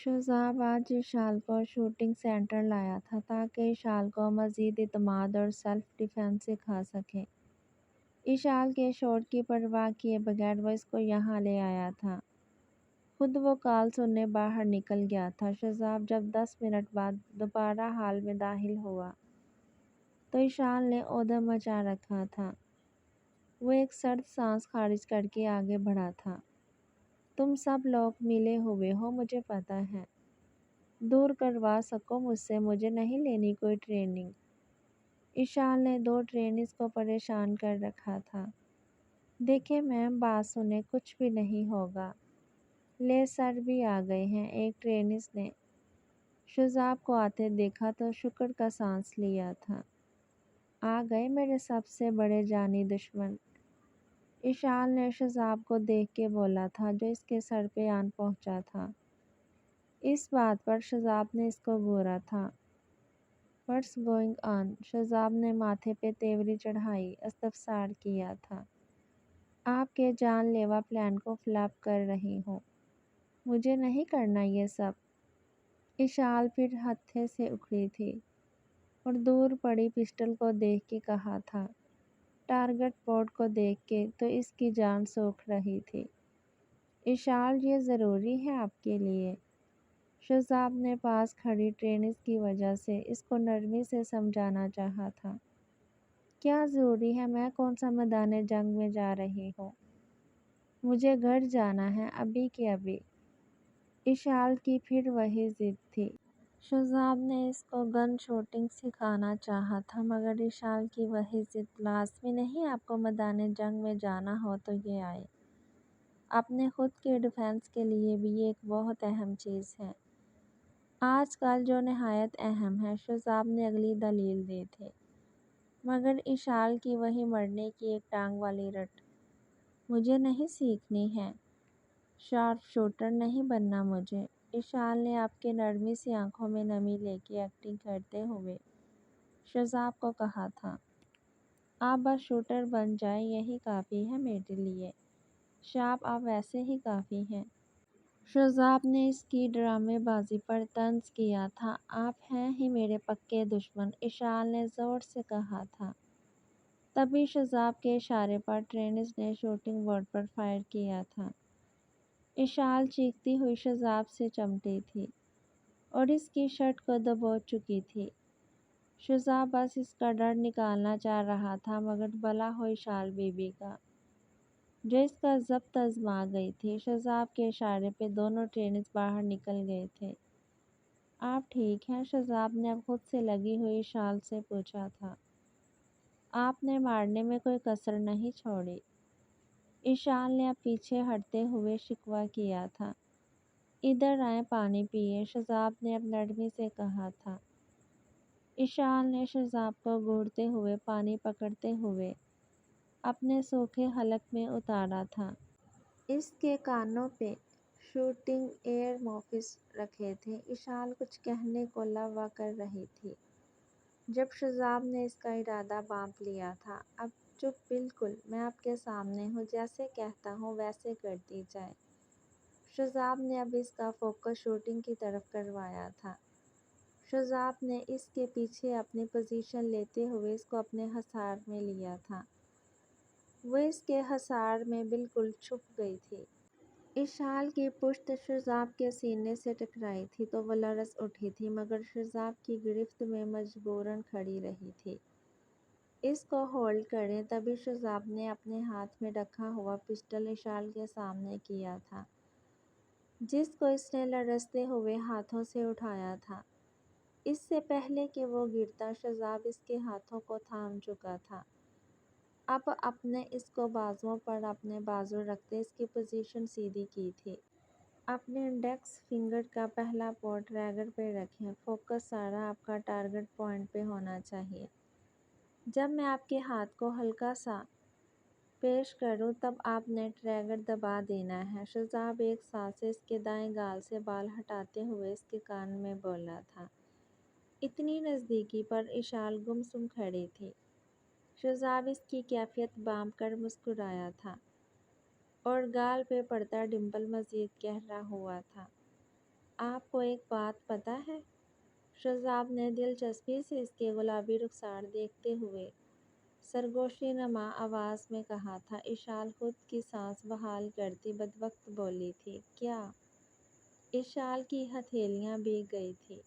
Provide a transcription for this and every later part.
شذاب آج اشال کو shooting centre لایا تھا تاکہ اشال کو مزید اعتماد اور سیلف ڈیفینس سکھا سکے۔ اشال کے شاٹ کی پرواہ کیے بغیر وہ اس کو یہاں لے آیا تھا۔ خود وہ کال سننے باہر نکل گیا تھا۔ شذاب جب 10 منٹ بعد دوبارہ ہال میں داخل ہوا تو اشال نے ادھم مچا رکھا تھا۔ وہ ایک سرد سانس خارج کر کے آگے بڑھا تھا۔ تم سب لوگ ملے ہوئے ہو، مجھے پتہ ہے۔ دور کروا سکو مجھ سے، مجھے نہیں لینی کوئی ٹریننگ۔ اشال نے 2 ٹرینرز کو پریشان کر رکھا تھا۔ دیکھیں میم، بات سنیں، کچھ بھی نہیں ہوگا۔ لے سر بھی آ گئے ہیں، ایک ٹرینرز نے شذاب کو آتے دیکھا تو شکر کا سانس لیا تھا۔ آ گئے میرے سب سے بڑے جانی دشمن، اشال نے شذاب کو دیکھ کے بولا تھا جو اس کے سر پہ آن پہنچا تھا۔ اس بات پر شذاب نے اس کو گھورا تھا۔ "What's going on?" شذاب نے ماتھے پہ تیوری چڑھائی استفسار کیا تھا۔ "آپ کے جان لیوا پلان کو فلاپ کر رہی ہوں۔ مجھے نہیں کرنا یہ سب۔ اشال پھر ہتھے سے اکھڑی تھی اور دور پڑی پسٹل کو دیکھ کے کہا تھا۔ ٹارگٹ بورڈ کو دیکھ کے تو اس کی جان سوکھ رہی تھی۔ اشال، یہ ضروری ہے آپ کے لیے؟ شذاب نے پاس کھڑی ٹرینرز کی وجہ سے اس کو نرمی سے سمجھانا چاہا تھا۔ کیا ضروری ہے؟ میں کون سا میدان جنگ میں جا رہی ہوں؟ مجھے گھر جانا ہے ابھی کے ابھی۔ اشال کی پھر وہی ضد تھی۔ شذاب نے اس کو گن شوٹنگ سکھانا چاہا تھا مگر اشال کی وہی ضد، لازمی نہیں آپ کو میدان جنگ میں جانا ہو تو یہ آئے۔ اپنے خود کے ڈیفینس کے لیے بھی یہ ایک بہت اہم چیز ہے۔ آج کل جو نہایت اہم ہے، شذاب نے اگلی دلیل دی تھی۔ مگر اشال کی وہی مرنے کی ایک ٹانگ والی رٹ، مجھے نہیں سیکھنی ہے، شارپ شوٹر نہیں بننا مجھے۔ اشال نے آپ کے نرمی سی آنکھوں میں نمی لے کے ایکٹنگ کرتے ہوئے شذاب کو کہا تھا۔ آپ بس شوٹر بن جائیں، یہی کافی ہے میرے لیے۔ شارپ آپ ویسے ہی کافی ہیں۔ شذاب نے اس کی ڈرامے بازی پر طنز کیا تھا۔ آپ ہیں ہی میرے پکے دشمن، اشال نے زور سے کہا تھا۔ تبھی شذاب کے اشارے پر ٹرینرز نے شوٹنگ بورڈ پر فائر کیا تھا۔ اشال چیختی ہوئی شذاب سے چمٹی تھی اور اس کی شرٹ کو دبو چکی تھی۔ شذاب بس اس کا ڈر نکالنا چاہ رہا تھا مگر بلا ہو اشال بی بی کا، جو اس کا ضبط آزما گئی تھی۔ شذاب کے اشارے پہ دونوں ٹرینرز باہر نکل گئے تھے۔ آپ ٹھیک ہیں؟ شذاب نے اب خود سے لگی ہوئی اشال سے پوچھا تھا۔ آپ نے مارنے میں کوئی کسر نہیں چھوڑی، اشال نے اب پیچھے ہٹتے ہوئے شکوہ کیا تھا۔ ادھر آئیں، پانی پیئیں، شذاب نے اب نرمی سے کہا تھا۔ اشال نے شذاب کو گھورتے ہوئے پانی پکڑتے ہوئے اپنے سوکھے حلق میں اتارا تھا۔ اس کے کانوں پہ شوٹنگ ایئر موفز رکھے تھے۔ اشال کچھ کہنے کو لوا کر رہی تھی جب شذاب نے اس کا ارادہ بانپ لیا تھا۔ اب چپ بالکل، میں آپ کے سامنے ہوں، جیسے کہتا ہوں ویسے کرتی جائیں۔ شذاب نے اب اس کا فوکس شوٹنگ کی طرف کروایا تھا۔ شذاب نے اس کے پیچھے اپنی پوزیشن لیتے ہوئے اس کو اپنے حصار میں لیا تھا۔ وہ اس کے حصار میں بالکل چھپ گئی تھی۔ اشال کی پشت شذاب کے سینے سے ٹکرائی تھی تو وہ لرز اٹھی تھی مگر شذاب کی گرفت میں مجبوراً کھڑی رہی تھی۔ اس کو ہولڈ کریں۔ تبھی شذاب نے اپنے ہاتھ میں رکھا ہوا پسٹل اشال کے سامنے کیا تھا جس کو اس نے لرزتے ہوئے ہاتھوں سے اٹھایا تھا۔ اس سے پہلے کہ وہ گرتا، شذاب اس کے ہاتھوں کو تھام چکا تھا۔ اب اپنے اس کو بازوؤں پر اپنے بازو رکھتے اس کی پوزیشن سیدھی کی تھی۔ اپنے انڈیکس فنگر کا پہلا پوائنٹ ٹریگر پہ رکھیں۔ فوکس سارا آپ کا ٹارگٹ پوائنٹ پہ ہونا چاہیے۔ جب میں آپ کے ہاتھ کو ہلکا سا پیش کروں تب آپ نے ٹریگر دبا دینا ہے۔ شذاب ایک سانس سے اس کے دائیں گال سے بال ہٹاتے ہوئے اس کے کان میں بولا تھا۔ اتنی نزدیکی پر اشال گمسم کھڑی تھی۔ شذاب اس کی کیفیت بانپ کر مسکرایا تھا اور گال پہ پڑتا ڈمپل مزید گہرا ہوا تھا۔ آپ کو ایک بات پتہ ہے؟ شہزاب نے دلچسپی سے اس کے گلابی رخسار دیکھتے ہوئے سرگوشی نما آواز میں کہا تھا۔ اشال خود کی سانس بحال کرتی بدوقت بولی تھی، کیا؟ اشال کی ہتھیلیاں بھیگ گئی تھی۔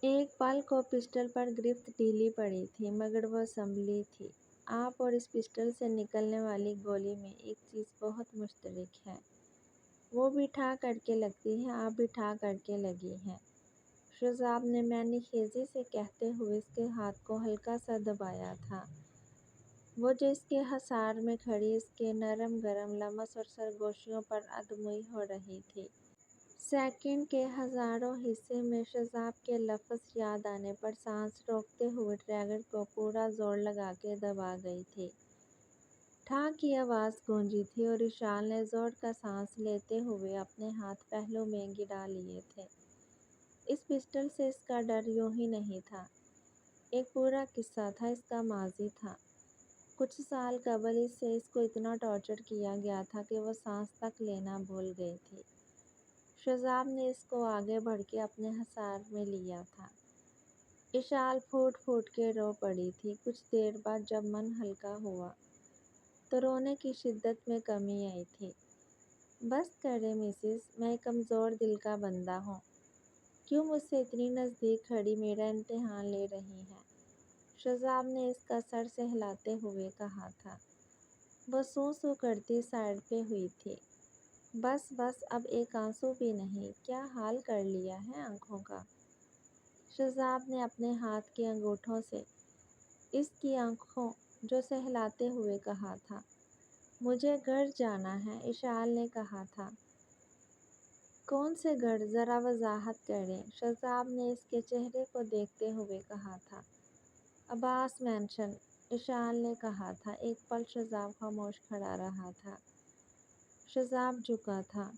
ایک پل کو پسٹل پر گرفت ڈھیلی پڑی تھی، مگر وہ سنبھلی تھی۔ آپ اور اس پسٹل سے نکلنے والی گولی میں ایک چیز بہت مشترک ہے۔ وہ بھی ٹھا کر کے لگتی ہے، آپ بھی ٹھا کر کے لگی ہیں۔ شہزاب نے معنی خیزی سے کہتے ہوئے اس کے ہاتھ کو ہلکا سا دبایا تھا۔ وہ جو اس کے حصار میں کھڑی اس کے نرم گرم لمس اور سرگوشیوں پر ادموئی ہو رہی تھی۔ سیکنڈ کے ہزاروں حصے میں شہزاب کے لفظ یاد آنے پر سانس روکتے ہوئے ٹریگر کو پورا زور لگا کے دبا گئی تھی۔ ٹھا کی آواز گونجی تھی اور اشال نے زور کا سانس لیتے ہوئے اپنے ہاتھ پہلو میں گرا لیے تھے۔ اس پسٹل سے اس کا ڈر یوں ہی نہیں تھا، ایک پورا قصہ تھا، اس کا ماضی تھا۔ کچھ سال قبل اس کو اتنا ٹارچر کیا گیا تھا کہ وہ سانس تک لینا بھول گئی تھی۔ شہزاب نے اس کو آگے بڑھ کے اپنے حصار میں لیا تھا۔ اشال پھوٹ پھوٹ کے رو پڑی تھی۔ کچھ دیر بعد جب من ہلکا ہوا تو رونے کی شدت میں کمی آئی تھی۔ بس کرے مسز، میں کمزور دل کا بندہ ہوں، کیوں مجھ سے اتنی نزدیک کھڑی میرا امتحان لے رہی ہیں؟ شہزاب نے اس کا سر سہلاتے ہوئے کہا تھا۔ وہ سوں سوں کرتی سائڈ پہ ہوئی تھی۔ بس بس، اب ایک آنسو بھی نہیں، کیا حال کر لیا ہے آنکھوں کا؟ شہزاب نے اپنے ہاتھ کے انگوٹھوں سے اس کی آنکھوں جو سہلاتے ہوئے کہا تھا۔ مجھے گھر جانا ہے، اشال نے کہا تھا۔ کون سے گھر؟ ذرا وضاحت کریں، شہزاب نے اس کے چہرے کو دیکھتے ہوئے کہا تھا۔ عباس مینشن، اشال نے کہا تھا۔ ایک پل شہزاب خاموش کھڑا رہا تھا۔ شہزاب جھکا تھا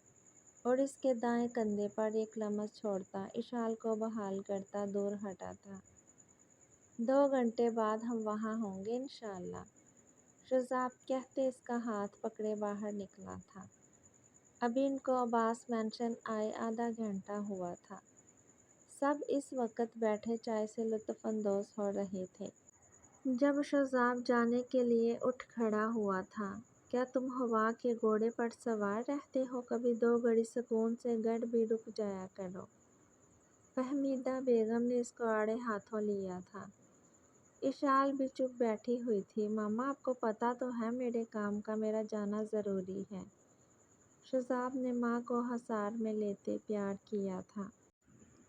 اور اس کے دائیں کندھے پر ایک لمس چھوڑتا، اشال کو بحال کرتا دور ہٹا تھا۔ 2 گھنٹے بعد ہم وہاں ہوں گے انشاءاللہ، شہزاب کہتے اس کا ہاتھ پکڑے باہر نکلا تھا۔ ابھی ان کو عباس مینشن آئے آدھا گھنٹہ ہوا تھا۔ سب اس وقت بیٹھے چائے سے لطف اندوز ہو رہے تھے۔ جب شہزاب جانے کے لیے اٹھ کھڑا ہوا تھا، کیا تم ہوا کے گھوڑے پر سوار رہتے ہو؟ کبھی 2 گھڑی سکون سے گھر بھی رک جایا کرو۔ فہمیدہ بیگم نے اس کو آڑے ہاتھوں لیا تھا۔ اشال بھی چپ بیٹھی ہوئی تھی۔ ماما، آپ کو پتہ تو ہے میرے کام کا، میرا جانا ضروری ہے۔ شہزاب نے ماں کو حصار میں لیتے پیار کیا تھا۔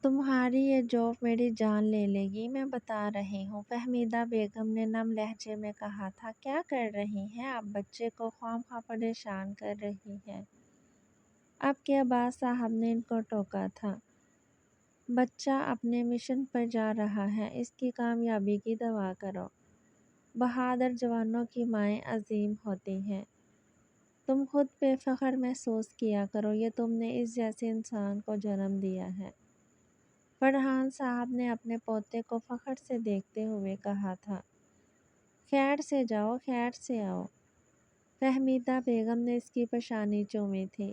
تمہاری یہ جوب میری جان لے لے گی، میں بتا رہی ہوں، فہمیدہ بیگم نے نم لہجے میں کہا تھا۔ کیا کر رہی ہیں آپ؟ بچے کو خواہ پریشان کر رہی ہیں۔ آپ کے عباس صاحب نے ان کو ٹوکا تھا۔ بچہ اپنے مشن پر جا رہا ہے، اس کی کامیابی کی دعا کرو۔ بہادر جوانوں کی مائیں عظیم ہوتی ہیں۔ تم خود پہ فخر محسوس کیا کرو، یہ تم نے اس جیسے انسان کو جنم دیا ہے۔ فرحان صاحب نے اپنے پوتے کو فخر سے دیکھتے ہوئے کہا تھا۔ خیر سے جاؤ، خیر سے آؤ۔ فہمیدہ بیگم نے اس کی پیشانی چومی تھی۔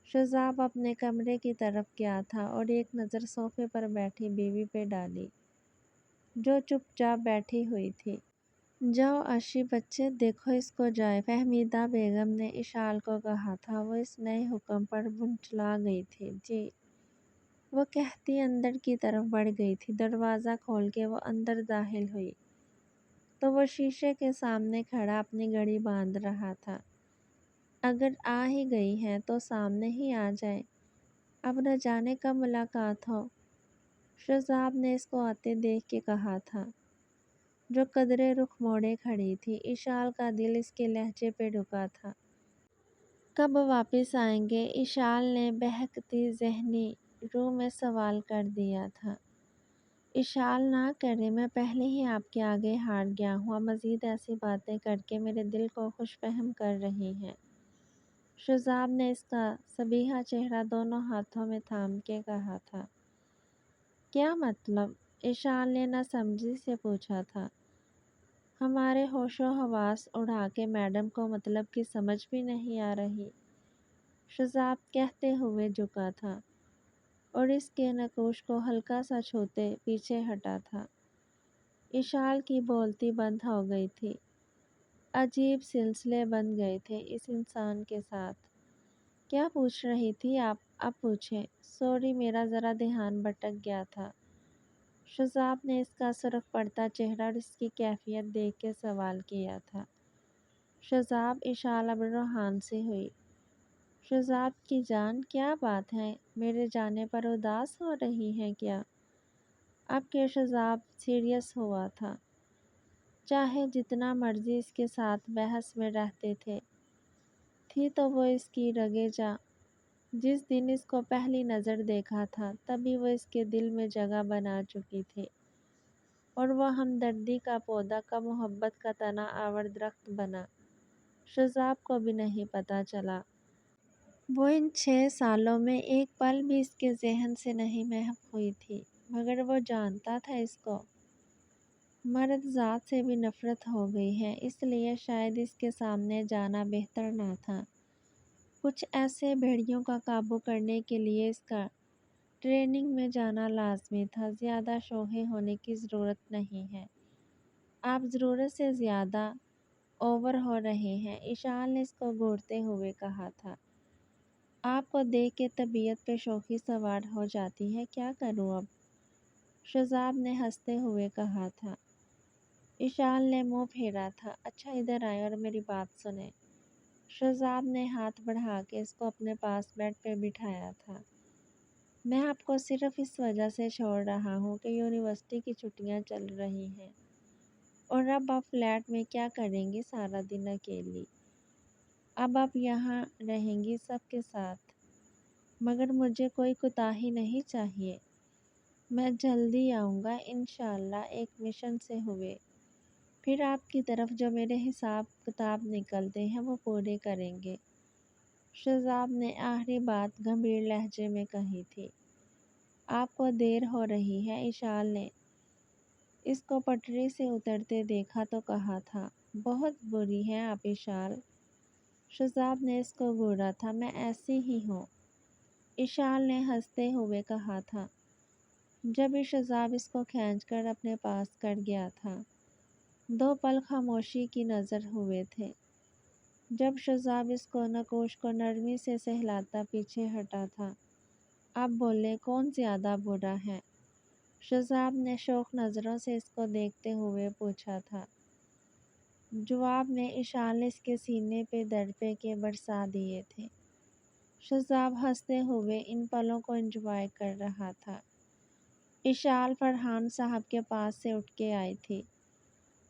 شہزاب اپنے کمرے کی طرف گیا تھا اور ایک نظر صوفے پر بیٹھی بیوی پہ ڈالی، جو چپ چاپ بیٹھی ہوئی تھی۔ جاؤ عشی بچے، دیکھو اس کو جائے، فہمیدہ بیگم نے اشال کو کہا تھا۔ وہ اس نئے حکم پر بھنچلا گئی تھی۔ جی، وہ کہتی اندر کی طرف بڑھ گئی تھی۔ دروازہ کھول کے وہ اندر داخل ہوئی تو وہ شیشے کے سامنے کھڑا اپنی گھڑی باندھ رہا تھا۔ اگر آ ہی گئی ہیں تو سامنے ہی آ جائے، اب نہ جانے کب ملاقات ہو، شہزاب نے اس کو آتے دیکھ کے کہا تھا، جو قدرے رخ موڑے کھڑی تھی۔ اشال کا دل اس کے لہجے پہ رکا تھا۔ کب واپس آئیں گے؟ اشال نے بہکتی ذہنی روح میں سوال کر دیا تھا۔ اشال نہ کرے، میں پہلے ہی آپ کے آگے ہار گیا ہوں، اب مزید ایسی باتیں کر کے میرے دل کو خوش فہم کر رہی ہیں۔ شہزاب نے اس کا صبیحہ چہرہ دونوں ہاتھوں میں تھام کے کہا تھا۔ کیا مطلب؟ اشال نے نہ سمجھی سے پوچھا تھا۔ ہمارے ہوش و حواس اڑا کے میڈم کو مطلب کی سمجھ بھی نہیں آ رہی، شہزاب کہتے ہوئے جھکا تھا۔ اور اس کے نقوش کو ہلکا سا چھوتے پیچھے ہٹا تھا۔ اشال کی بولتی بند ہو گئی تھی۔ عجیب سلسلے بن گئے تھے اس انسان کے ساتھ۔ کیا پوچھ رہی تھی آپ؟ اب پوچھیں۔ سوری، میرا ذرا دھیان بھٹک گیا تھا۔ شذاب نے اس کا سرخ پڑتا چہرہ اور اس کی کیفیت دیکھ کے سوال کیا تھا۔ شذاب، اشال اب روحان سے ہوئی۔ شذاب کی جان، کیا بات ہے؟ میرے جانے پر اداس ہو رہی ہیں کیا؟ اب کہ شذاب سیریس ہوا تھا، چاہے جتنا مرضی اس کے ساتھ بحث میں رہتے تھی تو وہ اس کی رگے جاں۔ جس دن اس کو پہلی نظر دیکھا تھا تبھی وہ اس کے دل میں جگہ بنا چکی تھی، اور وہ ہمدردی کا پودا کب محبت کا تنا آور درخت بنا، شذاب کو بھی نہیں پتہ چلا۔ وہ ان 6 سالوں میں ایک پل بھی اس کے ذہن سے نہیں محو ہوئی تھی، مگر وہ جانتا تھا اس کو مرد ذات سے بھی نفرت ہو گئی ہے، اس لیے شاید اس کے سامنے جانا بہتر نہ تھا۔ کچھ ایسے بھیڑیوں کا قابو کرنے کے لیے اس کا ٹریننگ میں جانا لازمی تھا۔ زیادہ شوخی ہونے کی ضرورت نہیں ہے، آپ ضرورت سے زیادہ اوور ہو رہے ہیں، اشال نے اس کو گھورتے ہوئے کہا تھا۔ آپ کو دیکھ کے طبیعت پہ شوخی سوار ہو جاتی ہے، کیا کروں اب؟ شذاب نے ہنستے ہوئے کہا تھا۔ اشال نے منہ پھیرا تھا۔ اچھا ادھر آئیں اور میری بات سنیں۔ شذاب نے ہاتھ بڑھا کے اس کو اپنے پاس بیڈ پہ بٹھایا تھا۔ میں آپ کو صرف اس وجہ سے چھوڑ رہا ہوں کہ یونیورسٹی کی چھٹیاں چل رہی ہیں، اور اب آپ فلیٹ میں کیا کریں گی سارا دن اکیلی؟ اب آپ یہاں رہیں گی سب کے ساتھ، مگر مجھے کوئی کوتاہی نہیں چاہیے۔ میں جلدی آؤں گا انشاءاللہ، ایک مشن سے ہوئے، پھر آپ کی طرف جو میرے حساب کتاب نکلتے ہیں وہ پورے کریں گے۔ شذاب نے آخری بات گمبھیر لہجے میں کہی تھی۔ آپ کو دیر ہو رہی ہے، اشال نے اس کو پٹری سے اترتے دیکھا تو کہا تھا۔ بہت بری ہیں آپ اشال۔ شذاب نے اس کو گھورا تھا۔ میں ایسی ہی ہوں، اشال نے ہنستے ہوئے کہا تھا۔ جب شذاب اس کو کھینچ کر اپنے پاس کر گیا تھا، 2 پل خاموشی کی نظر ہوئے تھے۔ جب شذاب اس کو نقوش کو نرمی سے سہلاتا پیچھے ہٹا تھا، اب بولے، کون زیادہ برا ہے؟ شذاب نے شوق نظروں سے اس کو دیکھتے ہوئے پوچھا تھا۔ جواب میں اشال نے اس کے سینے پہ دڑپے کے برسا دیے تھے۔ شذاب ہنستے ہوئے ان پلوں کو انجوائے کر رہا تھا۔ اشال فرحان صاحب کے پاس سے اٹھ کے آئی تھی،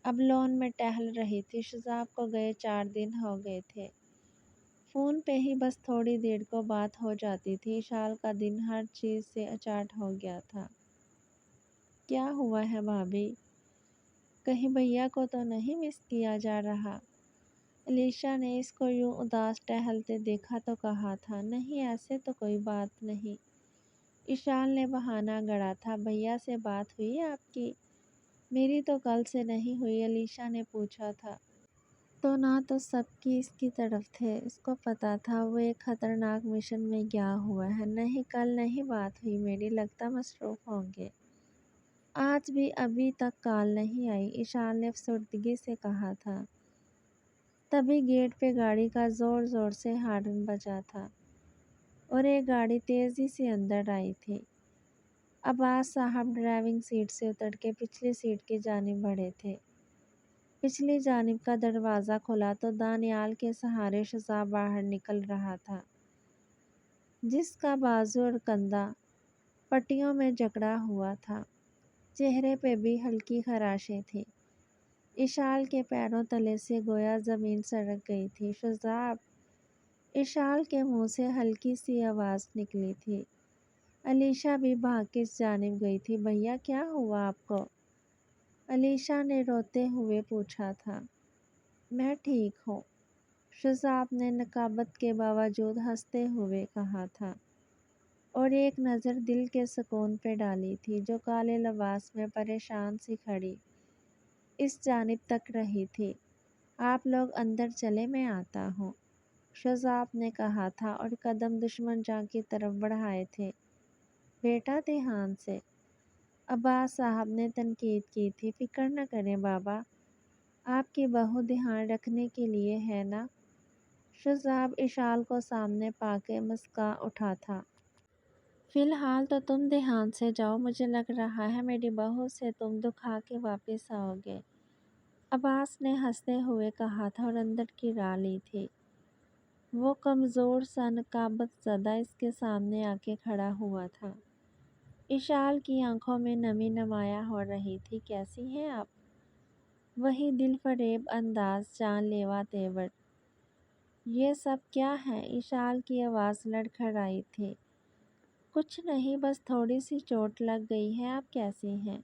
اب لون میں ٹہل رہی تھی۔ شذاب کو گئے 4 دن ہو گئے تھے۔ فون پہ ہی بس تھوڑی دیر کو بات ہو جاتی تھی۔ اشال کا دن ہر چیز سے اچاٹ ہو گیا تھا۔ کیا ہوا ہے بھابھی؟ کہیں بھیا کو تو نہیں مس کیا جا رہا؟ علیشا نے اس کو یوں اداس ٹہلتے دیکھا تو کہا تھا۔ نہیں، ایسے تو کوئی بات نہیں، اشال نے بہانہ گڑھا تھا۔ بھیا سے بات ہوئی آپ کی؟ میری تو کل سے نہیں ہوئی، علیشا نے پوچھا تھا۔ تو نہ تو سب کی اس کی طرف تھے، اس کو پتہ تھا وہ ایک خطرناک مشن میں گیا ہوا ہے۔ نہیں، کل نہیں بات ہوئی میری، لگتا مصروف ہوں گے۔ آج بھی ابھی تک کال نہیں آئی، اشال نے افسردگی سے کہا تھا۔ تبھی گیٹ پہ گاڑی کا زور زور سے ہارن بجا تھا، اور ایک گاڑی تیزی سے اندر آئی تھی۔ عباس صاحب ڈرائیونگ سیٹ سے اتر کے پچھلی سیٹ کی جانب بڑھے تھے۔ پچھلی جانب کا دروازہ کھلا تو دانیال کے سہارے شذاب باہر نکل رہا تھا، جس کا بازو اور کندھا پٹیوں میں جکڑا ہوا تھا، چہرے پہ بھی ہلکی خراشیں تھیں۔ اشال کے پیروں تلے سے گویا زمین سرک گئی تھی۔ شذاب! اشال کے منہ سے ہلکی سی آواز نکلی تھی۔ علیشا بھی بھاگ کے اس جانب گئی تھی۔ بھیا، کیا ہوا آپ کو؟ علیشا نے روتے ہوئے پوچھا تھا۔ میں ٹھیک ہوں، شذاب نے نقابت کے باوجود ہنستے ہوئے کہا تھا، اور ایک نظر دل کے سکون پہ ڈالی تھی جو کالے لباس میں پریشان سی کھڑی اس جانب تک رہی تھی۔ آپ لوگ اندر چلیں، میں آتا ہوں، شذاب نے کہا تھا اور قدم دشمن جاں کی طرف بڑھائے تھے۔ بیٹا دھیان سے، عباس صاحب نے تنقید کی تھی۔ فکر نہ کریں بابا، آپ کی بہو دھیان رکھنے کے لیے ہے نا۔ شذاب اشال کو سامنے پا کے مسکا اٹھا تھا۔ فی الحال تو تم دھیان سے جاؤ، مجھے لگ رہا ہے میری بہو سے تم دکھا کے واپس آؤ گے، عباس نے ہنستے ہوئے کہا تھا اور اندر کی راہ لی تھی۔ وہ کمزور سا نقابت زدہ اس کے سامنے آ کے کھڑا ہوا تھا۔ اشال کی آنکھوں میں نمی نمایاں ہو رہی تھی۔ کیسی ہیں آپ؟ وہی دل فریب انداز، جان لیوا تیور۔ یہ سب کیا ہے؟ اشال کی آواز لڑکھڑائی تھی۔ کچھ نہیں، بس تھوڑی سی چوٹ لگ گئی ہے۔ آپ کیسی ہیں؟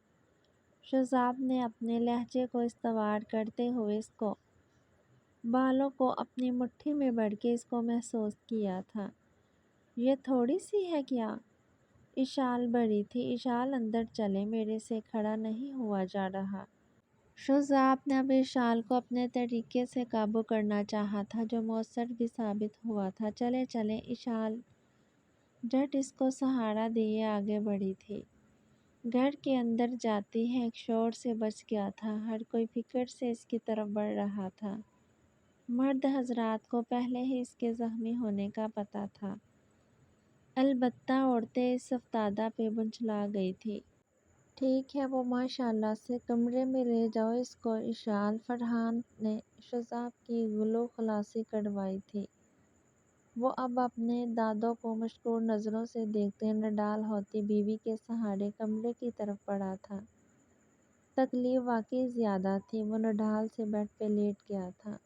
شذاب نے اپنے لہجے کو استوار کرتے ہوئے اس کو بالوں کو اپنی مٹھی میں بڑھ کے اس کو محسوس کیا تھا۔ یہ تھوڑی سی ہے کیا؟ اشال بڑی تھی۔ اشال اندر چلے، میرے سے کھڑا نہیں ہوا جا رہا۔ شذاب نے اب اشال کو اپنے طریقے سے قابو کرنا چاہا تھا، جو مؤثر بھی ثابت ہوا تھا۔ چلے چلے، اشال جھٹ اس کو سہارا دیے آگے بڑھی تھی۔ گھر کے اندر جاتی ہے ایک شور سے بچ گیا تھا۔ ہر کوئی فکر سے اس کی طرف بڑھ رہا تھا۔ مرد حضرات کو پہلے ہی اس کے زخمی ہونے کا پتہ تھا۔ البتہ عورتیں اس افتادہ پہ بنچلا گئی تھی۔ ٹھیک ہے، وہ ماشاءاللہ سے کمرے میں لے جاؤ اس کو۔ اشال فرحان نے شذاب کی گلو خلاصی کروائی تھی۔ وہ اب اپنے دادوں کو مشکور نظروں سے دیکھتے نڈال ہوتی بیوی کے سہارے کمرے کی طرف بڑھا تھا۔ تکلیف واقعی زیادہ تھی۔ وہ نڈال سے بیڈ پہ لیٹ گیا تھا۔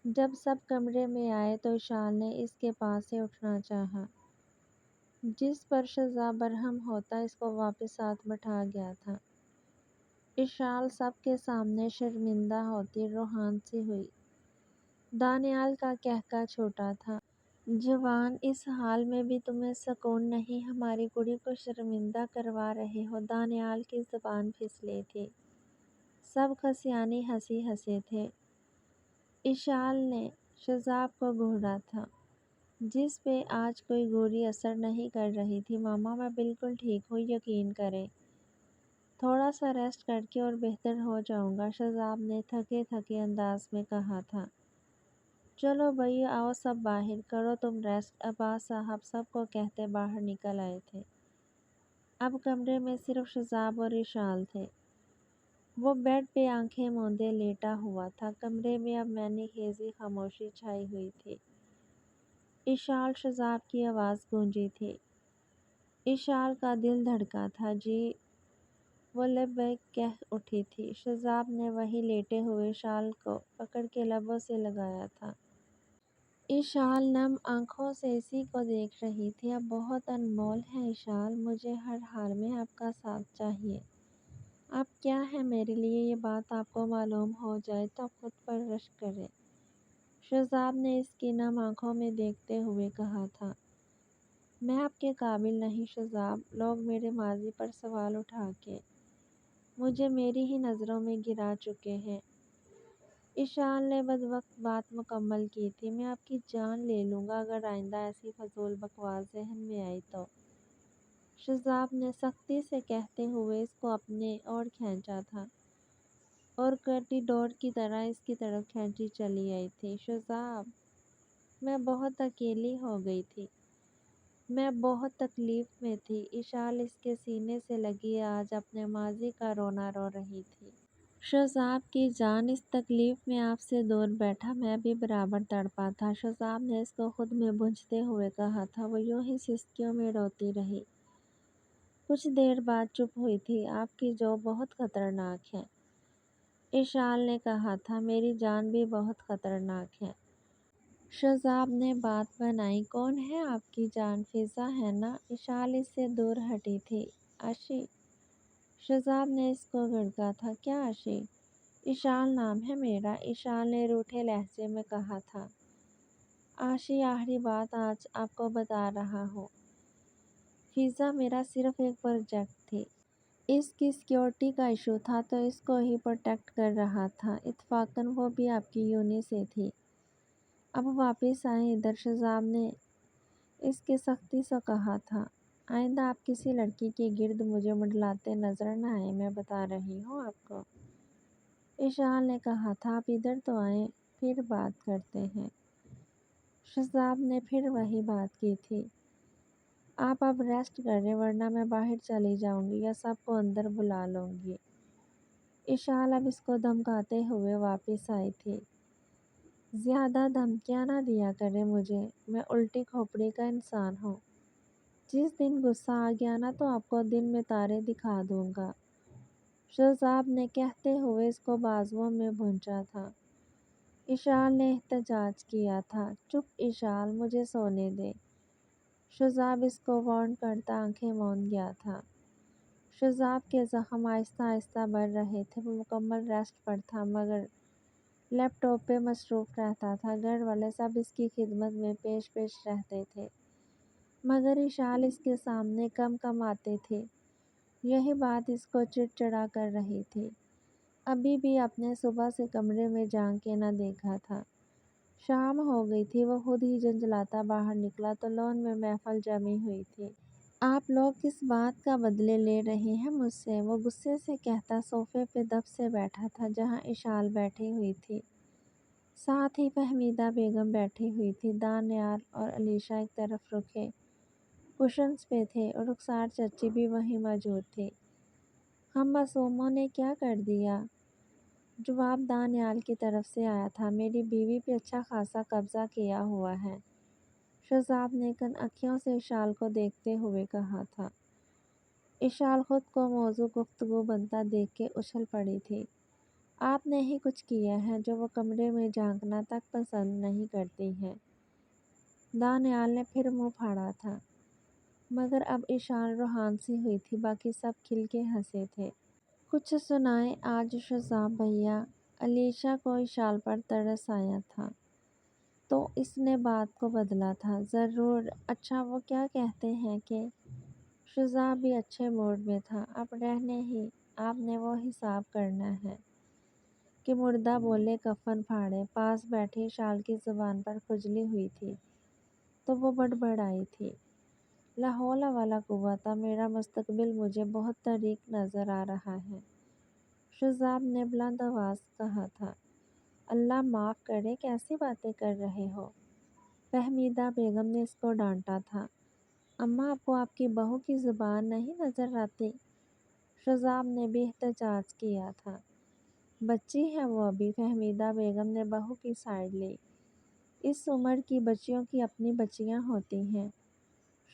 جب سب کمرے میں آئے تو اشال نے اس کے پاس سے اٹھنا چاہا، جس پر شذاب برہم ہوتا اس کو واپس ساتھ بٹھا گیا تھا۔ اشال سب کے سامنے شرمندہ ہوتی روحان سی ہوئی۔ دانیال کا قہقہ چھوٹا تھا۔ جوان، اس حال میں بھی تمہیں سکون نہیں؟ ہماری کڑی کو شرمندہ کروا رہے ہو۔ دانیال کی زبان پھسلی تھی۔ سب خسیانی ہنسی ہنسے تھے۔ اشال نے شذاب کو گھوڑا تھا، جس پہ آج کوئی گولی اثر نہیں کر رہی تھی۔ ماما، میں بالکل ٹھیک ہوں، یقین کریں۔ تھوڑا سا ریسٹ کر کے اور بہتر ہو جاؤں گا، شذاب نے تھکے تھکے انداز میں کہا تھا۔ چلو بھئی، آؤ سب باہر، کرو تم ریسٹ، عباس صاحب سب کو کہتے باہر نکل آئے تھے۔ اب کمرے میں صرف شذاب اور اشال تھے۔ وہ بیڈ پہ آنکھیں موندے لیٹا ہوا تھا۔ کمرے میں اب مینی خیزی خاموشی چھائی ہوئی تھی۔ اشال، شذاب کی آواز گونجی تھی۔ اشال کا دل دھڑکا تھا۔ جی، وہ لبیک کہہ اٹھی تھی۔ شذاب نے وہیں لیٹے ہوئے اشال کو پکڑ کے لبوں سے لگایا تھا۔ اشال نم آنکھوں سے اسی کو دیکھ رہی تھی۔ آپ بہت انمول ہیں اشال، مجھے ہر حال میں آپ کا ساتھ چاہیے۔ آپ کیا ہیں میرے لیے، یہ بات آپ کو معلوم ہو جائے تو خود پر رشک کریں، شذاب نے اس کی نم آنکھوں میں دیکھتے ہوئے کہا تھا۔ میں آپ کے قابل نہیں شذاب، لوگ میرے ماضی پر سوال اٹھا کے مجھے میری ہی نظروں میں گرا چکے ہیں۔ اشال نے بدوقت بات مکمل کی تھی۔ میں آپ کی جان لے لوں گا اگر آئندہ ایسی فضول بکواس ذہن میں آئی تو، شذاب نے سختی سے کہتے ہوئے اس کو اپنے اور کھینچا تھا اور کرتی ڈور کی طرح اس کی طرف کھینچی چلی آئی تھی۔ شذاب، میں بہت اکیلی ہو گئی تھی، میں بہت تکلیف میں تھی۔ اشال اس کے سینے سے لگی آج اپنے ماضی کا رونا رو رہی تھی۔ شذاب کی جان، اس تکلیف میں آپ سے دور بیٹھا میں بھی برابر تڑپا تھا، شذاب نے اس کو خود میں بوجھتے ہوئے کہا تھا۔ وہ یوں ہی سسکیوں میں روتی رہی۔ کچھ دیر بعد چپ ہوئی تھی۔ آپ کی جو بہت خطرناک ہے، اشال نے کہا تھا۔ میری جان بھی بہت خطرناک ہے، شذاب نے بات بنائی۔ کون ہے آپ کی جان؟ فضا ہے نا؟ اشال اس سے دور ہٹی تھی۔ عاشی، شذاب نے اس کو گھڑکا تھا۔ کیا عاشی؟ اشال نام ہے میرا، اشال نے روٹھے لہجے میں کہا تھا۔ عاشی، آخری بات آج آپ کو بتا رہا ہوں، فضا میرا صرف ایک پروجیکٹ تھی، اس کی سیکیورٹی کا ایشو تھا تو اس کو ہی پروٹیکٹ کر رہا تھا۔ اتفاقاً وہ بھی آپ کی یونی سے تھی۔ اب واپس آئیں ادھر، شذاب نے اس کے سختی سے کہا تھا۔ آئندہ آپ کسی لڑکی کے گرد مجھے منڈلاتے نظر نہ آئیں، میں بتا رہی ہوں آپ کو۔ اشال نے کہا تھا آپ ادھر تو آئیں، پھر بات کرتے ہیں۔ شہزاب نے پھر وہی بات کی تھی، آپ اب ریسٹ کریں ورنہ میں باہر چلی جاؤں گی یا سب کو اندر بلا لوں گی۔ اشال اب اس کو دھمکاتے ہوئے واپس آئی تھی۔ زیادہ دھمکیاں نہ دیا کریں مجھے، میں الٹی کھوپڑی کا انسان ہوں۔ جس دن غصہ آ گیا نا تو آپ کو دن میں تارے دکھا دوں گا۔ شہزاب نے کہتے ہوئے اس کو بازوؤں میں بھونچا تھا۔ اشال نے احتجاج کیا تھا، چپ اشال، مجھے سونے دے۔ شہزاب اس کو وارن کرتا آنکھیں موند گیا تھا۔ شہزاب کے زخم آہستہ آہستہ بڑھ رہے تھے، وہ مکمل ریسٹ پر تھا مگر لیپ ٹاپ پہ مصروف رہتا تھا۔ گھر والے سب اس کی خدمت میں پیش رہتے تھے مگر اشال اس کے سامنے کم آتے تھے۔ یہی بات اس کو چڑچڑا کر رہی تھی۔ ابھی بھی اپنے صبح سے کمرے میں جھانک کے نہ دیکھا تھا۔ شام ہو گئی تھی، وہ خود ہی جھنجھلاتا باہر نکلا تو لان میں محفل جمی ہوئی تھی۔ آپ لوگ کس بات کا بدلے لے رہے ہیں مجھ سے؟ وہ غصے سے کہتا صوفے پہ دب سے بیٹھا تھا جہاں اشال بیٹھی ہوئی تھی۔ ساتھ ہی فہمیدہ بیگم بیٹھی ہوئی تھی۔ دانیال اور علیشہ ایک طرف رکھے کشنز پہ تھے اور رخسار چچی بھی وہیں موجود تھی۔ ہم معصوموں نے کیا کر دیا؟ جواب دانیال کی طرف سے آیا تھا، میری بیوی پہ اچھا خاصا قبضہ کیا ہوا ہے، شہزاب نے کن انکھیوں سے اشال کو دیکھتے ہوئے کہا تھا۔ اشال خود کو موضوع گفتگو بنتا دیکھ کے اچھل پڑی تھی۔ آپ نے ہی کچھ کیا ہے جو وہ کمرے میں جھانکنا تک پسند نہیں کرتی ہے۔ دانیال نے پھر منہ پھاڑا تھا مگر اب اشال روحان سی ہوئی تھی، باقی سب کھل کے ہنسے تھے۔ کچھ سنائیں آج شہزاب بھیا؟ علیشہ کو اشال پر ترس آیا تھا تو اس نے بات کو بدلا تھا، ضرور، اچھا وہ کیا کہتے ہیں کہ شہزاب بھی اچھے موڈ میں تھا، اب رہنے ہی آپ نے وہ حساب کرنا ہے کہ مردہ بولے کفن پھاڑے۔ پاس بیٹھی اشال کی زبان پر کھجلی ہوئی تھی تو وہ بڑبڑائی تھی، لا حول ولا قوت، میرا مستقبل مجھے بہت تاریک نظر آ رہا ہے، شہزاب نے بلند آواز کہا تھا۔ اللہ معاف کرے، کیسی باتیں کر رہے ہو؟ فہمیدہ بیگم نے اس کو ڈانٹا تھا۔ اماں آپ کو آپ کی بہو کی زبان نہیں نظر آتی؟ شہزاب نے بھی احتجاج کیا تھا۔ بچی ہے وہ ابھی، فہمیدہ بیگم نے بہو کی سائیڈ لی، اس عمر کی بچیوں کی اپنی بچیاں ہوتی ہیں۔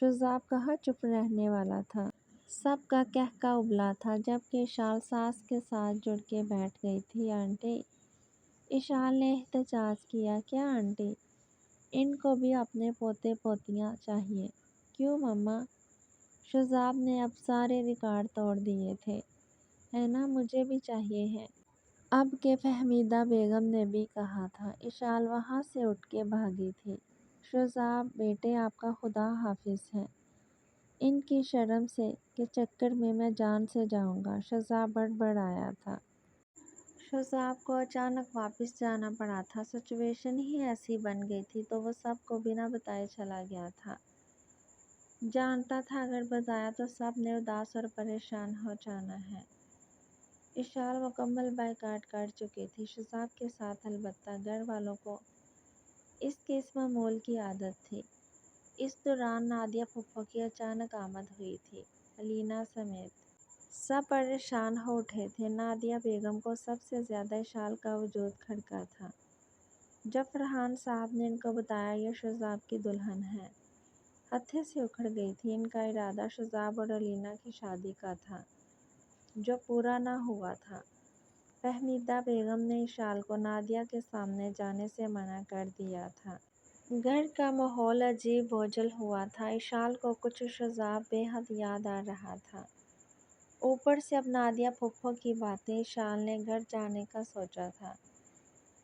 شہزاب کہاں چپ رہنے والا تھا؟ سب کا کہکا ابلا تھا جبکہ اشال ساس کے ساتھ جڑ کے بیٹھ گئی تھی۔ آنٹی، اشال نے احتجاج کیا، کیا آنٹی؟ ان کو بھی اپنے پوتے پوتیاں چاہیے۔ کیوں مما؟ شہزاب نے اب سارے ریکارڈ توڑ دیے تھے، ہے نا، مجھے بھی چاہیے ہیں۔ اب کہ فہمیدہ بیگم نے بھی کہا تھا، اشال وہاں سے اٹھ کے بھاگی تھی۔ شہزاب بیٹے آپ کا خدا حافظ ہے، ان کی شرم سے کے چکر میں جان سے جاؤں گا، شہزاب بڑبڑایا تھا۔ شہزاب کو اچانک واپس جانا پڑا تھا، سچویشن ہی ایسی بن گئی تھی تو وہ سب کو بنا بتائے چلا گیا تھا۔ جانتا تھا اگر بتایا تو سب نے اداس اور پریشان ہو جانا ہے۔ اشال مکمل بائیکاٹ کر چکی تھی شہزاب کے ساتھ، البتہ گھر والوں کو اس کی اس معمول کی عادت تھی۔ اس دوران نادیہ پھپھو کی اچانک آمد ہوئی تھی، علینا سمیت۔ سب پریشان ہو اٹھے تھے۔ نادیہ بیگم کو سب سے زیادہ اشال کا وجود کھٹکا تھا۔ جب فرحان صاحب نے ان کو بتایا یہ شہزاب کی دلہن ہے، ہتھے سے اکھڑ گئی تھی۔ ان کا ارادہ شہزاب اور علینا کی شادی کا تھا جو پورا نہ ہوا تھا۔ فہمیدہ بیگم نے اشال کو نادیہ کے سامنے جانے سے منع کر دیا تھا۔ گھر کا ماحول عجیب بوجھل ہوا تھا۔ اشال کو کچھ شہزاب بے حد یاد آ رہا تھا، اوپر سے اب نادیہ پھپھو کی باتیں۔ اشال نے گھر جانے کا سوچا تھا۔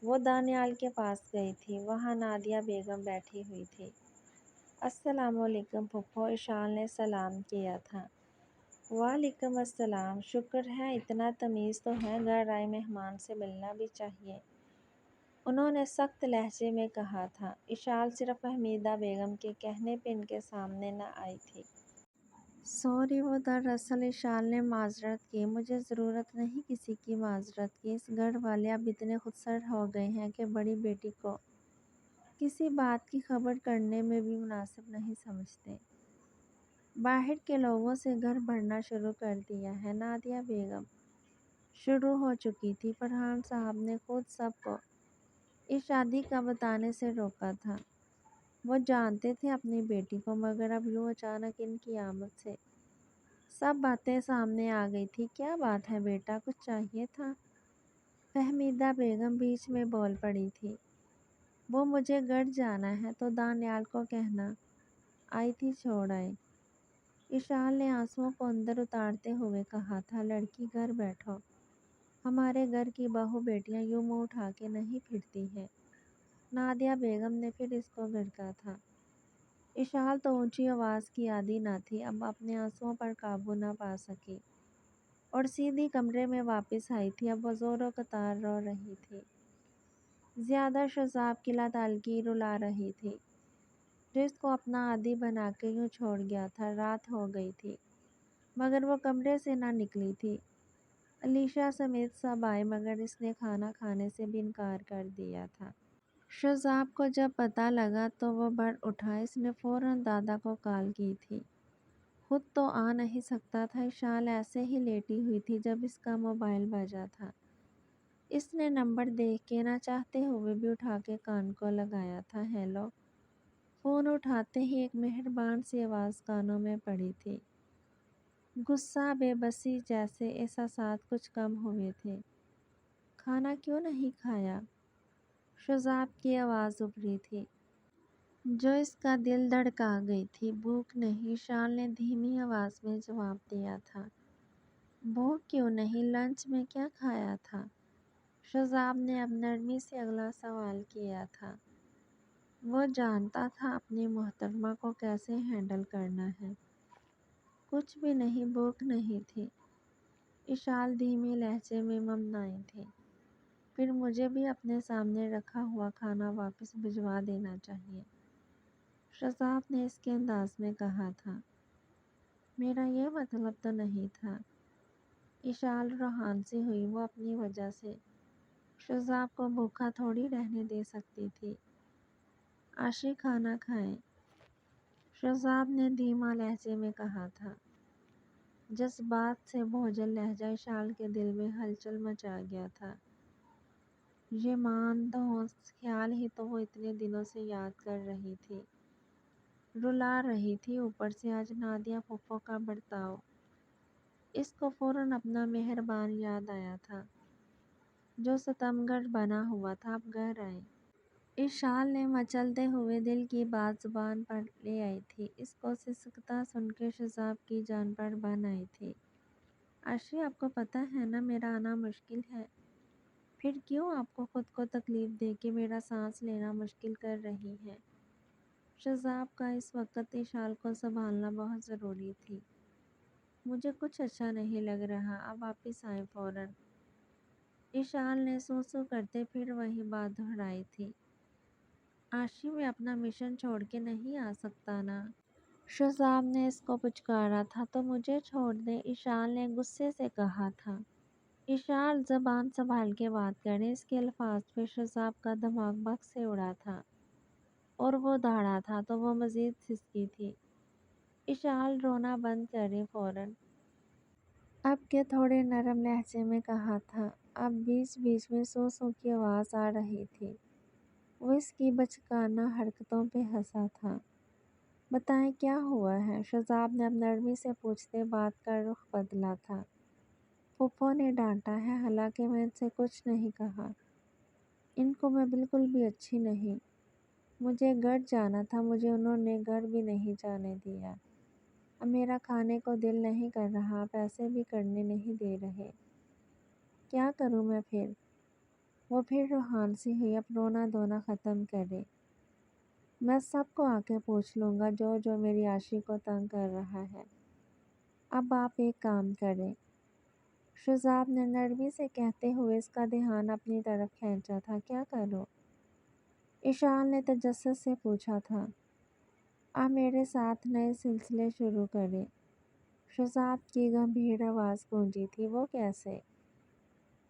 وہ دانیال کے پاس گئی تھی، وہاں نادیہ بیگم بیٹھی ہوئی تھی۔ السلام علیکم پھپھو، اشال نے سلام کیا تھا۔ وعلیکم السلام، شکر ہے، اتنا تمیز تو ہے، گھر آئے مہمان سے ملنا بھی چاہیے، انہوں نے سخت لہجے میں کہا تھا۔ اشال صرف فہمیدہ بیگم کے کہنے پہ ان کے سامنے نہ آئی تھی۔ سوری، وہ دراصل اشال نے معذرت کی۔ مجھے ضرورت نہیں کسی کی معذرت کی۔ اس گھر والے اب اتنے خودسر ہو گئے ہیں کہ بڑی بیٹی کو کسی بات کی خبر کرنے میں بھی مناسب نہیں سمجھتے۔ باہر کے لوگوں سے گھر بھرنا شروع کر دیا ہے۔ نادیہ بیگم شروع ہو چکی تھی۔ فرحان صاحب نے خود سب کو اس شادی کا بتانے سے روکا تھا۔ وہ جانتے تھے اپنی بیٹی کو، مگر اب یوں اچانک ان کی آمد سے سب باتیں سامنے آ گئی تھی۔ کیا بات ہے بیٹا، کچھ چاہیے تھا؟ فہمیدہ بیگم بیچ میں بول پڑی تھی۔ وہ مجھے گڑھ جانا ہے تو دانیال کو کہنا آئی تھی، چھوڑ آئے۔ اشال نے آنسوؤں کو اندر اتارتے ہوئے کہا تھا، لڑکی گھر بیٹھو، ہمارے گھر کی بہو بیٹیاں یوں منہ اٹھا کے نہیں پھرتی ہیں۔ نادیہ بیگم نے پھر اس کو گھڑکا تھا۔ اشال تو اونچی آواز کی عادی نہ تھی، اب اپنے آنسوؤں پر قابو نہ پا سکی اور سیدھی کمرے میں واپس آئی تھی۔ اب وہ زور و قطار رو رہی تھی، زیادہ شذاب کی لاتعلقی رلا رہی تھی، جو اس کو اپنا عادی بنا کے یوں چھوڑ گیا تھا۔ رات ہو گئی تھی مگر وہ کمرے سے نہ نکلی تھی۔ علیشا سمیت سب آئے مگر اس نے کھانا کھانے سے بھی انکار کر دیا تھا۔ شذاب کو جب پتہ لگا تو وہ بڑھ اٹھا۔ اس نے فوراً دادا کو کال کی تھی، خود تو آ نہیں سکتا تھا۔ اشال ایسے ہی لیٹی ہوئی تھی جب اس کا موبائل بجا تھا۔ اس نے نمبر دیکھ کے نہ چاہتے ہوئے بھی اٹھا کے کان کو لگایا تھا۔ ہیلو۔ فون اٹھاتے ہی ایک مہربان سی آواز کانوں میں پڑی تھی۔ غصہ، بے بسی جیسے احساسات کچھ کم ہوئے تھے۔ کھانا کیوں نہیں کھایا؟ شذاب کی آواز ابھری تھی جو اس کا دل دھڑکا گئی تھی۔ بھوک نہیں، اشال نے دھیمی آواز میں جواب دیا تھا۔ بھوک کیوں نہیں؟ لنچ میں کیا کھایا تھا؟ شذاب نے اب نرمی سے اگلا سوال کیا تھا۔ وہ جانتا تھا اپنی محترمہ کو کیسے ہینڈل کرنا ہے۔ کچھ بھی نہیں، بھوک نہیں تھی، اشال دھیمے لہجے میں ممنائی تھی۔ پھر مجھے بھی اپنے سامنے رکھا ہوا کھانا واپس بھجوا دینا چاہیے، شذاب نے اس کے انداز میں کہا تھا۔ میرا یہ مطلب تو نہیں تھا۔ اشال روحان سی ہوئی، وہ اپنی وجہ سے شذاب کو بھوکا تھوڑی رہنے دے سکتی تھی۔ عاشی کھانا کھائیں، شذاب نے دھیما لہجے میں کہا تھا۔ جذبات سے بوجھل لہجہ اشال کے دل میں ہلچل مچا گیا تھا۔ یہ مان دھوس خیال ہی تو وہ اتنے دنوں سے یاد کر رہی تھی، رلا رہی تھی۔ اوپر سے آج نادیہ پھپھو کا برتاؤ، اس کو فوراً اپنا مہربان یاد آیا تھا جو ستمگر بنا ہوا تھا۔ اب گھر آئے، اشال نے مچلتے ہوئے دل کی بات زبان پر لے آئی تھی۔ اس کو سسکتا سن کے شذاب کی جان پر بن آئی تھی۔ عاشی، آپ کو پتہ ہے نا میرا آنا مشکل ہے، پھر کیوں آپ کو خود کو تکلیف دے کے میرا سانس لینا مشکل کر رہی ہیں؟ شذاب کا اس وقت اشال کو سنبھالنا بہت ضروری تھی۔ مجھے کچھ اچھا نہیں لگ رہا، اب واپس آئیں فوراً۔ اشال نے سو کرتے پھر وہی بات دہرائی تھی۔ عاشی، میں اپنا مشن چھوڑ کے نہیں آ سکتا نا؟ شذاب نے اس کو پچکارا تھا۔ تو مجھے چھوڑ دیں، اشال نے غصے سے کہا تھا۔ اشال، زبان سنبھال کے بات کریں۔ اس کے الفاظ پہ شذاب کا دماغ بگ سے اڑا تھا اور وہ دھاڑا تھا تو وہ مزید سسکی تھی۔ اشال، رونا بند کریں فوراً، اب کے تھوڑے نرم لہجے میں کہا تھا۔ اب بیچ بیچ میں سو کی آواز آ رہی تھی۔ وہ اس کی بچکانہ حرکتوں پہ ہنسا تھا۔ بتائیں کیا ہوا ہے؟ شذاب نے اب نرمی سے پوچھتے بات کا رخ بدلا تھا۔ پھپھو نے ڈانٹا ہے، حالانکہ میں ان سے کچھ نہیں کہا۔ ان کو میں بالکل بھی اچھی نہیں۔ مجھے گھر جانا تھا، مجھے انہوں نے گھر بھی نہیں جانے دیا۔ اب میرا کھانے کو دل نہیں کر رہا، آپ ایسے بھی کرنے نہیں دے رہے۔ کیا کروں میں پھر؟ وہ پھر روحان سی ہوئی، اب رونا دھونا ختم کرے۔ میں سب کو آ کے پوچھ لوں گا جو جو میری عاشی کو تنگ کر رہا ہے۔ اب آپ ایک کام کریں، شذاب نے نرمی سے کہتے ہوئے اس کا دھیان اپنی طرف کھینچا تھا۔ کیا کروں؟ اشال نے تجسس سے پوچھا تھا۔ آپ میرے ساتھ نئے سلسلے شروع کریں۔ شذاب کی گمبھیر آواز گونجی تھی۔ وہ کیسے؟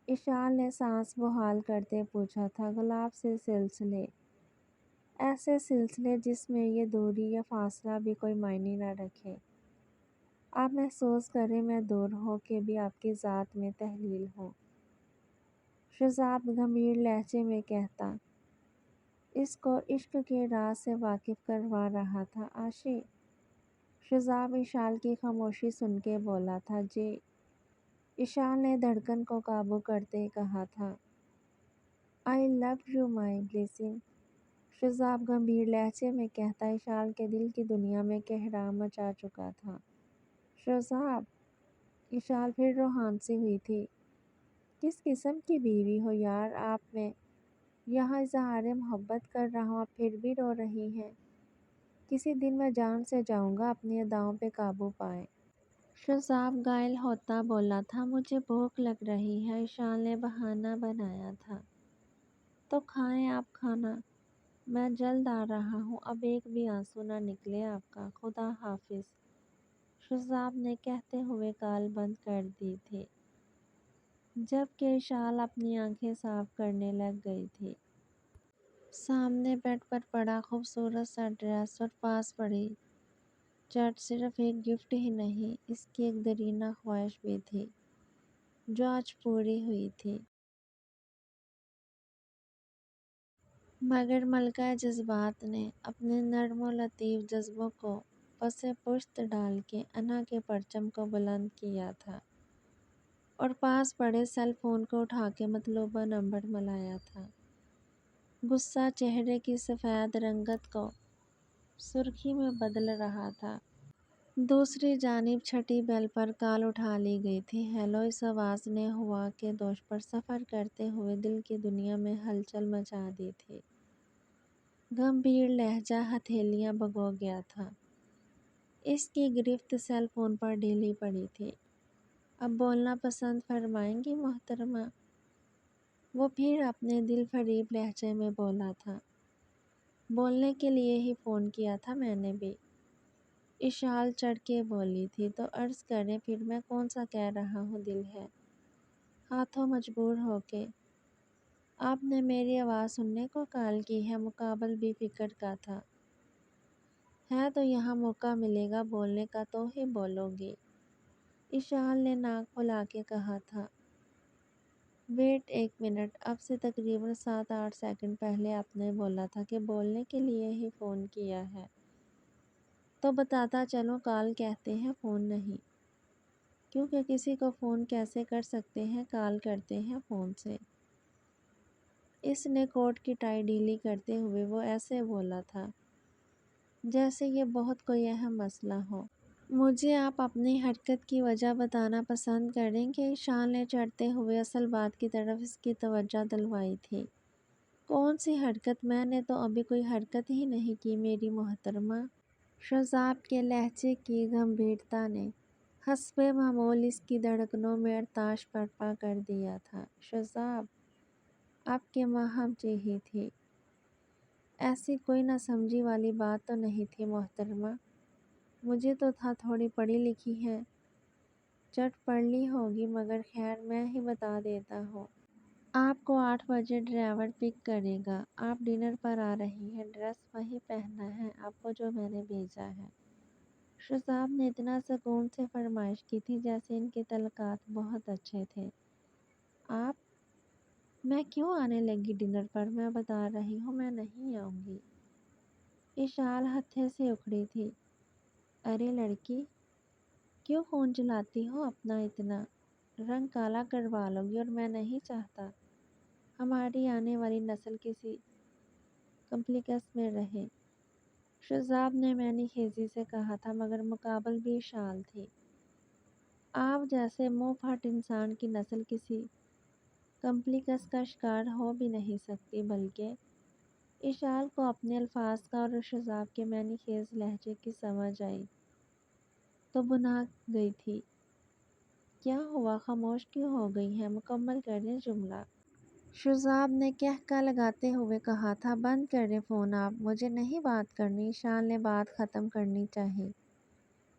اشال نے سانس بحال کرتے پوچھا تھا۔ گلاب سے سلسلے، ایسے سلسلے جس میں یہ دوری یا فاصلہ بھی کوئی معنی نہ رکھے۔ آپ محسوس کریں میں دور ہو کے بھی آپ کی ذات میں تحلیل ہوں۔ شذاب گمبھیر لہجے میں کہتا، اس کو عشق کے راز سے واقف کروا رہا تھا عاشق۔ شذاب اشال کی خاموشی سن کے بولا تھا، جی۔ اشال نے دھڑکن کو قابو کرتے کہا تھا، آئی لو یو مائی بلیسنگ۔ شذاب گمبھیر لہجے میں کہتا، اشال کے دل کی دنیا میں کہرام مچا چکا تھا۔ شذاب! اشال پھر روحان سی ہوئی تھی۔ کس قسم کی بیوی ہو یار آپ؟ میں یہاں اظہار محبت کر رہا ہوں، آپ پھر بھی رو رہی ہیں۔ کسی دن میں جان سے جاؤں گا، اپنی اداؤں پہ قابو پائیں۔ شذاب گائل ہوتا بولا تھا، مجھے بھوک لگ رہی ہے۔ اشال نے بہانہ بنایا تھا، تو کھائیں آپ کھانا، میں جلد آ رہا ہوں، اب ایک بھی آنسو نہ نکلے آپ کا، خدا حافظ۔ شذاب نے کہتے ہوئے کال بند کر دی تھی، جبکہ اشال اپنی آنکھیں صاف کرنے لگ گئی تھی۔ سامنے بیڈ پر پڑا خوبصورت سا ڈریس اور پاس پڑی چٹ صرف ایک گفٹ ہی نہیں، اس کی ایک دیرینہ خواہش بھی تھی جو آج پوری ہوئی تھی۔ مگر ملکہ جذبات نے اپنے نرم و لطیف جذبوں کو پس پشت ڈال کے انا کے پرچم کو بلند کیا تھا اور پاس پڑے سیل فون کو اٹھا کے مطلوبہ نمبر ملایا تھا۔ غصہ چہرے کی سفید رنگت کو سرخی میں بدل رہا تھا۔ دوسری جانب چھٹی بیل پر کال اٹھا لی گئی تھی۔ ہیلو! اس آواز نے ہوا کے دوش پر سفر کرتے ہوئے دل کی دنیا میں ہلچل مچا دی تھی۔ گمبھیر لہجہ ہتھیلیاں بھگو گیا تھا۔ اس کی گرفت سیل فون پر ڈھیلی پڑی تھی۔ اب بولنا پسند فرمائیں گی محترمہ؟ وہ پھر اپنے دل فریب لہجے میں بولا تھا۔ بولنے کے لیے ہی فون کیا تھا میں نے بھی، اشال چڑھ کے بولی تھی، تو عرض کریں پھر میں کون سا کہہ رہا ہوں دل ہے، ہاتھوں مجبور ہو کے۔ آپ نے میری آواز سننے کو کال کی ہے، مقابل بھی فکر کا تھا، ہے تو یہاں موقع ملے گا بولنے کا تو ہی بولو گی، اشال نے ناک پھلا کے کہا تھا۔ ویٹ ایک منٹ، اب سے تقریباً 7-8 سیکنڈ پہلے آپ نے بولا تھا کہ بولنے کے لیے ہی فون کیا ہے، تو بتاتا چلوں کال کہتے ہیں فون نہیں، کیونکہ کسی کو فون کیسے کر سکتے ہیں، کال کرتے ہیں فون سے۔ اس نے کوٹ کی ٹائی ڈھیلی کرتے ہوئے وہ ایسے بولا تھا جیسے یہ بہت کوئی اہم مسئلہ ہو۔ مجھے آپ اپنی حرکت کی وجہ بتانا پسند کریں گے؟ اشال نے چڑھتے ہوئے اصل بات کی طرف اس کی توجہ دلوائی تھی۔ کون سی حرکت؟ میں نے تو ابھی کوئی حرکت ہی نہیں کی میری محترمہ۔ شذاب کے لہجے کی گمبھیرتا نے حسب معمول اس کی دھڑکنوں میں ارتعاش برپا کر دیا تھا۔ شذاب! آپ کے ماہم ہی تھی، ایسی کوئی نہ سمجھی والی بات تو نہیں تھی محترمہ۔ مجھے تو تھا تھوڑی پڑھی لکھی ہیں، چٹ پڑھ لی ہوگی، مگر خیر میں ہی بتا دیتا ہوں۔ آپ کو 8 بجے ڈرائیور پک کرے گا، آپ ڈنر پر آ رہی ہیں، ڈریس وہی پہننا ہے آپ کو جو میں نے بھیجا ہے۔ شذاب نے اتنا سکون سے فرمائش کی تھی جیسے ان کے تعلقات بہت اچھے تھے۔ آپ؟ میں کیوں آنے لگی ڈنر پر؟ میں بتا رہی ہوں میں نہیں آؤں گی۔ اشال ہتھے سے اکھڑی تھی۔ ارے لڑکی، کیوں خون جلاتی ہو اپنا اتنا؟ رنگ کالا کروا لو گی، اور میں نہیں چاہتا ہماری آنے والی نسل کسی کمپلیکس میں رہے، شذاب نے معنی خیزی سے کہا تھا، مگر مقابل بھی اشال تھی۔ آپ جیسے منہ پھٹ انسان کی نسل کسی کمپلیکس کا شکار ہو بھی نہیں سکتی، بلکہ اشال کو اپنے الفاظ کا اور شذاب کے معنی خیز لہجے کی سمجھ آئی تو بھنا گئی تھی۔ کیا ہوا؟ خاموش کیوں ہو گئی ہیں؟ مکمل کریں جملہ۔ شذاب نے کہکا لگاتے ہوئے کہا تھا، بند کریں فون آپ، مجھے نہیں بات کرنی۔ اشال نے بات ختم کرنی چاہی۔